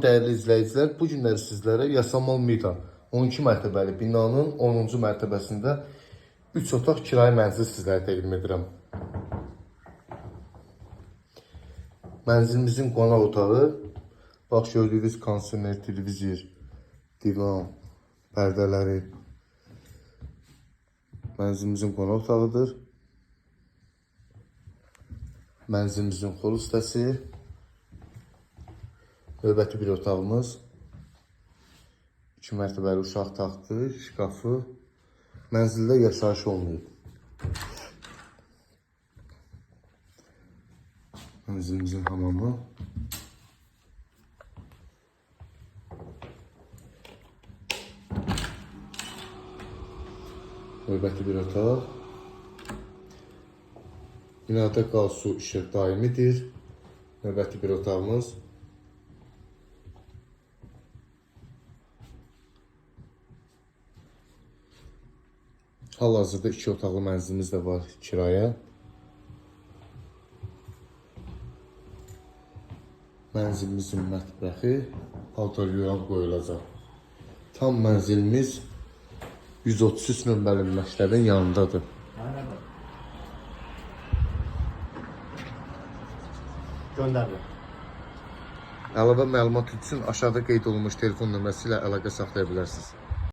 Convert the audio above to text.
Değerli izləyicilər, bu günləri sizlərə Yasamal Mita 12 mərtəbəli binanın 10-cu mərtəbəsində 3 otaq kirayə mənzil sizlərə təqdim edirəm. Mənzilimizin qonaq otağı, bax gördüyünüz kondisioner, televizor, divan, pərdələri mənzilimizin qonaq otağıdır. Mənzilimizin xol hissəsi, növbəti bir otağımız, 2 mərtəbəli uşaq taxtı, şkafı, mənzildə yaşayış olmayıb. Mənzilimizin hamamı, növbəti bir otaq. Binada qaz, su, işıq daimidir. Növbəti bir otağımız. Hal-hazırda 2 otaqlı mənzilimiz də var kirayə. Mənzilimizin mətbəxi paltaryoyan qoyulacaq. Tam mənzilimiz 133 nömrəli məktəbin yanındadır. Göndərin. Əlavə məlumat üçün aşağıda qeyd olunmuş telefon nömrəsi ilə əlaqə saxlaya bilərsiniz.